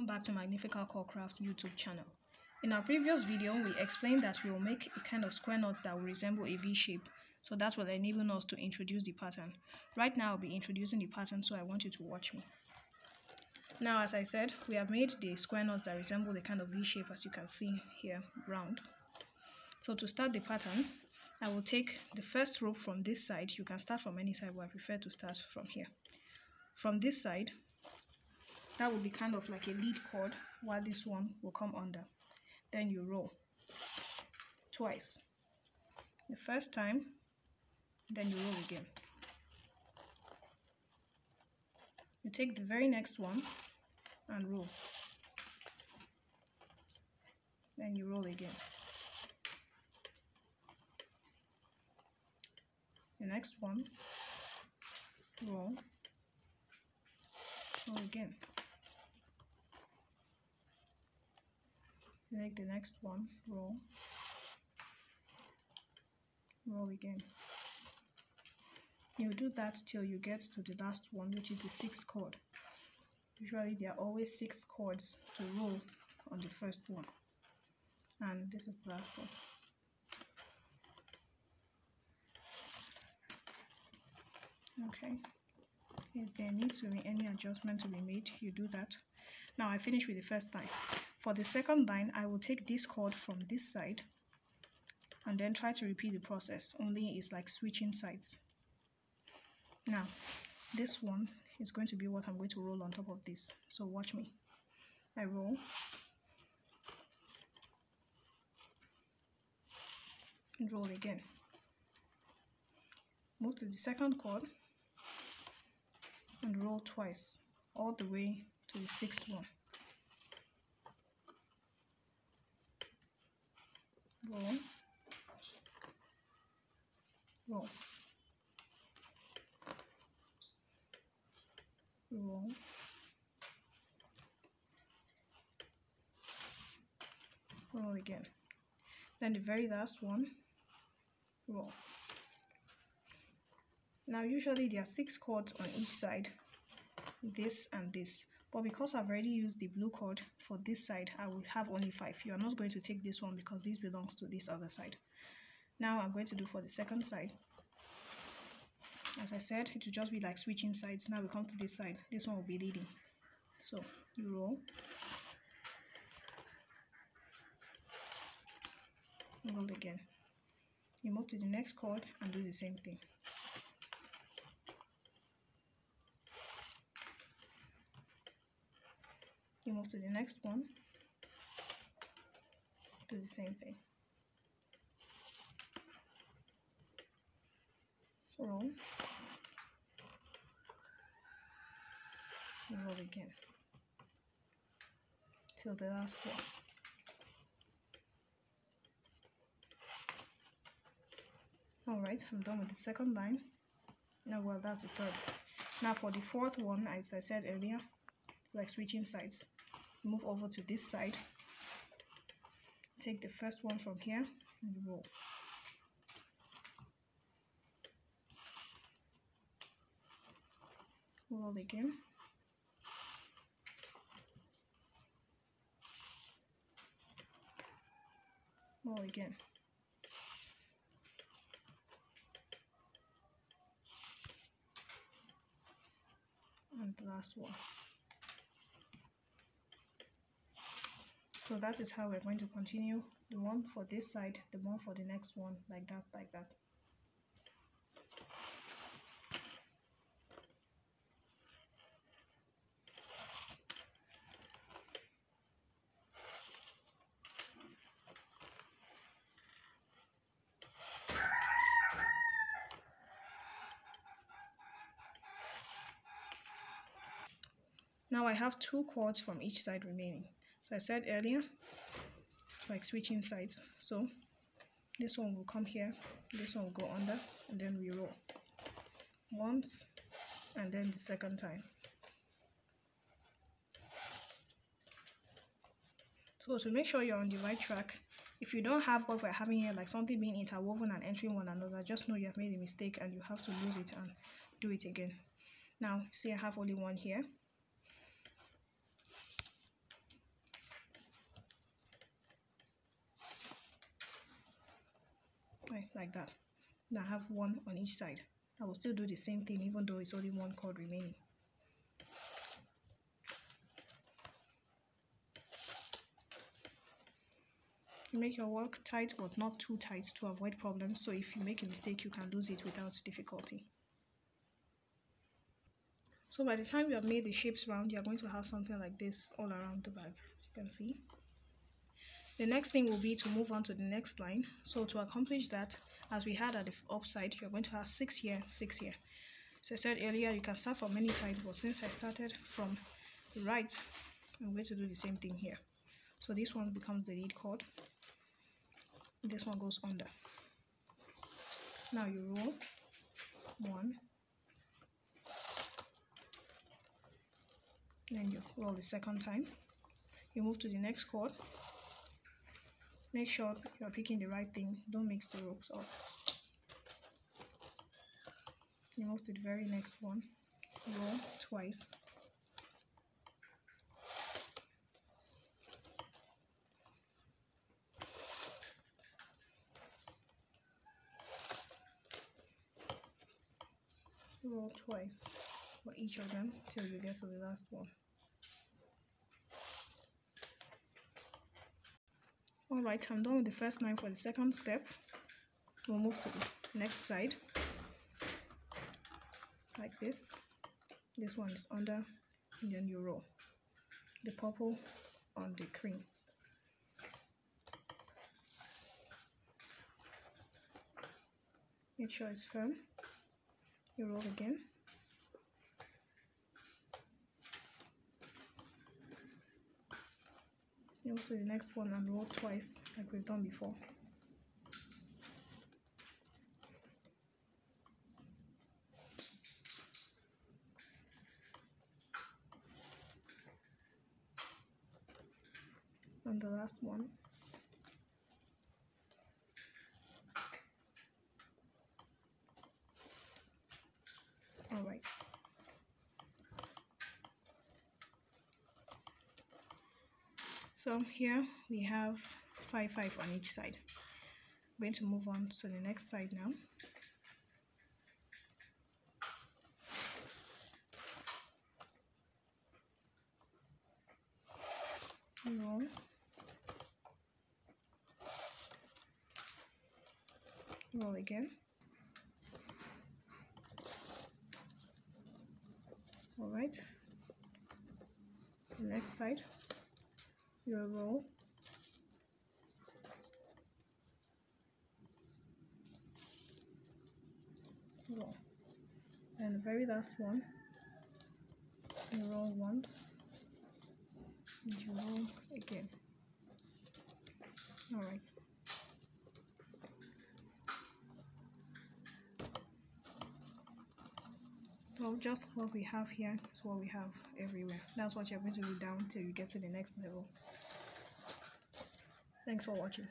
Welcome back to Magnifical Craft YouTube channel. In our previous video, we explained that we will make a kind of square knot that will resemble a V shape. So that will enable us to introduce the pattern. Right now I'll be introducing the pattern, so I want you to watch me. Now, as I said, we have made the square knots that resemble the kind of V shape, as you can see here, round. So to start the pattern, I will take the first rope from this side. You can start from any side, but I prefer to start from here. From this side, that will be kind of like a lead cord, while this one will come under. Then you roll twice. The first time, then you roll again. You take the very next one and roll. Then you roll again. The next one, roll again. Make the next one, roll again. You do that till you get to the last one, which is the sixth cord. Usually there are always 6 cords to roll on the first one, and this is the last one. Okay, if there needs to be any adjustment to be made, you do that. Now I finish with the first line. For the second line, I will take this cord from this side and then try to repeat the process, only it's like switching sides. Now, this one is going to be what I'm going to roll on top of this. So watch me. I roll. And roll again. Move to the second cord and roll twice, all the way to the sixth one. Roll, roll, roll, roll again. Then the very last one, roll. Now usually there are 6 cords on each side, this and this. But because I've already used the blue cord for this side, I will have only 5. You are not going to take this one because this belongs to this other side. Now I'm going to do for the second side. As I said, it will just be like switching sides. Now we come to this side. This one will be leading. So you roll. Roll again. You move to the next cord and do the same thing. You move to the next one, do the same thing. Roll, roll again, till the last one. Alright, I'm done with the second line. Now, well, that's the third. Now for the fourth one, as I said earlier, it's like switching sides. Move over to this side, take the first one from here and roll. Roll again. Roll again. And the last one. So that is how we're going to continue. The one for this side, the one for the next one, like that, like that. Now I have 2 cords from each side remaining. So I said earlier, it's like switching sides. So this one will come here, this one will go under, and then we roll once and then the second time. So to make sure you're on the right track, if you don't have what we're having here, like something being interwoven and entering one another, just know you have made a mistake and you have to lose it and do it again. Now see, I have only one here. like that. Now I have one on each side. I will still do the same thing even though it's only one cord remaining. You make your work tight but not too tight to avoid problems, so if you make a mistake you can lose it without difficulty. So by the time you have made the shapes round, you are going to have something like this all around the bag, as you can see. The next thing will be to move on to the next line. So to accomplish that, as we had at the upside, you're going to have 6 here, 6 here. So I said earlier you can start from any side, but since I started from the right, I'm going to do the same thing here. So this one becomes the lead cord. This one goes under. Now you roll 1, then you roll the second time. You move to the next cord. Make sure you're picking the right thing, don't mix the ropes up. You move to the very next one, roll twice. Roll twice for each of them till you get to the last one. Alright, I'm done with the first line. For the second step, we'll move to the next side like this. This one is under, and then you roll the purple on the cream. Make sure it's firm. You roll again. You move to the next one and roll twice like we've done before. And the last one. Alright. So here we have 5, 5 on each side. I'm going to move on to the next side now. Roll. Roll again. Alright. The next side. You roll, roll, and the very last one, you roll once, and you roll again. All right. Well, just what we have here is what we have everywhere. That's what you're going to do down till you get to the next level. Thanks for watching.